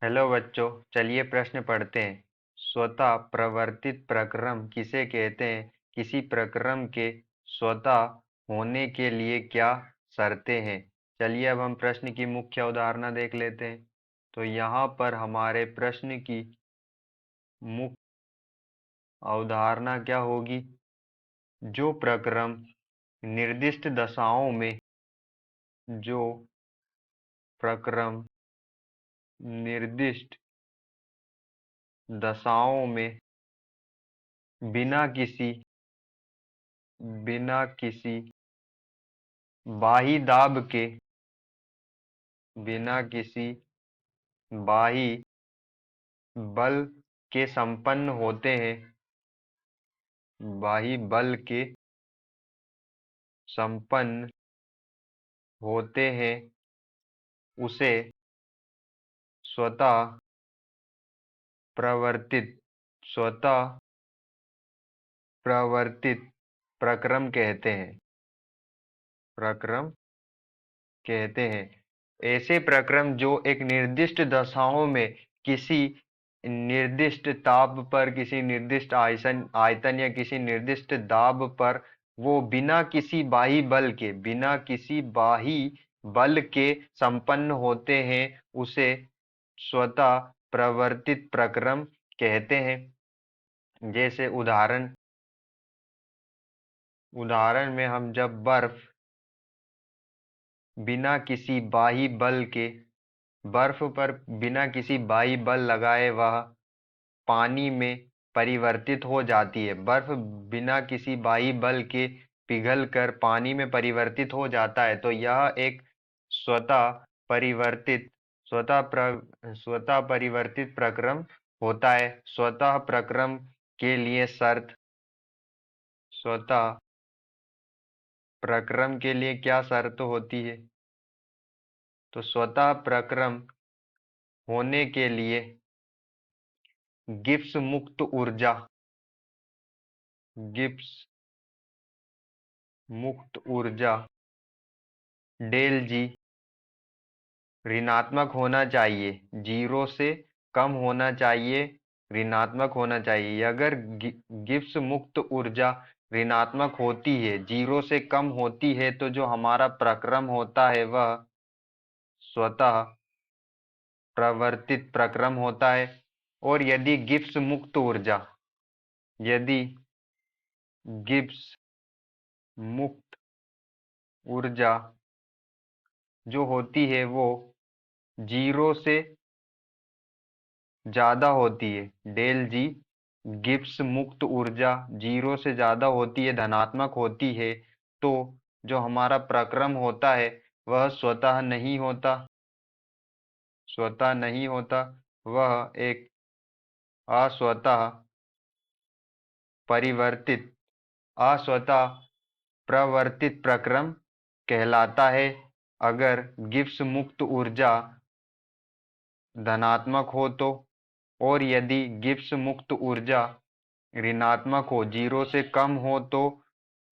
Hello बच्चों, चलिए प्रश्न पढ़ते हैं। स्वतः प्रवर्तित प्रक्रम किसे कहते हैं? किसी प्रक्रम के स्वतः होने के लिए क्या शर्तें हैं? चलिए अब हम प्रश्न की मुख्य अवधारणा देख लेते हैं। तो यहाँ पर हमारे प्रश्न की मुख्य अवधारणा क्या होगी? जो प्रक्रम निर्दिष्ट दशाओं में जो प्रक्रम निर्दिष्ट दशाओं में बिना किसी बाही दाब के बिना किसी बाही बल के संपन्न होते हैं। बाही बल के संपन्न होते हैं उसे स्वतः प्रवर्तित स्वतः प्रवर्तित प्रक्रम कहते हैं। प्रक्रम कहते हैं ऐसे प्रक्रम जो एक निर्दिष्ट दशाओं में किसी निर्दिष्ट ताप पर, किसी निर्दिष्ट आयतन या किसी निर्दिष्ट दाब पर वो बिना किसी बाही बल के संपन्न होते हैं, उसे स्वतः प्रवर्तित प्रक्रम कहते हैं। जैसे उदाहरण में हम जब बर्फ पर बिना किसी बाही बल लगाए वह पानी में परिवर्तित हो जाती है। बर्फ बिना किसी बाही बल के पिघलकर पानी में परिवर्तित हो जाता है, तो यह एक स्वतः परिवर्तित स्वतः परिवर्तित प्रक्रम होता है। स्वतः प्रक्रम के लिए स्वतः प्रक्रम के लिए क्या शर्त होती है? तो स्वतः प्रक्रम होने के लिए गिब्स मुक्त ऊर्जा डेल जी ऋणात्मक होना चाहिए, जीरो से कम होना चाहिए, ऋणात्मक होना चाहिए। अगर गिब्स मुक्त ऊर्जा ऋणात्मक होती है, जीरो से कम होती है, तो जो हमारा प्रक्रम होता है वह स्वतः प्रवर्तित प्रक्रम होता है। और यदि गिब्स मुक्त ऊर्जा जो होती है वो जीरो से ज्यादा होती है, डेल जी गिब्स मुक्त ऊर्जा जीरो से ज्यादा होती है, धनात्मक होती है, तो जो हमारा प्रक्रम होता है वह स्वतः नहीं होता, वह एक अस्वतः परिवर्तित अस्वतः प्रवर्तित प्रक्रम कहलाता है। अगर गिब्स मुक्त ऊर्जा धनात्मक हो तो, और यदि गिब्स मुक्त ऊर्जा ऋणात्मक हो, जीरो से कम हो, तो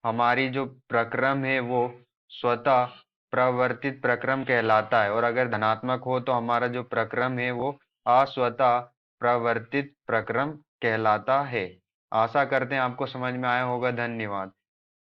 हमारी जो प्रक्रम है वो स्वतः प्रवर्तित प्रक्रम कहलाता है। और अगर धनात्मक हो तो हमारा जो प्रक्रम है वो अस्वतः प्रवर्तित प्रक्रम कहलाता है। आशा करते हैं आपको समझ में आया होगा। धन्यवाद।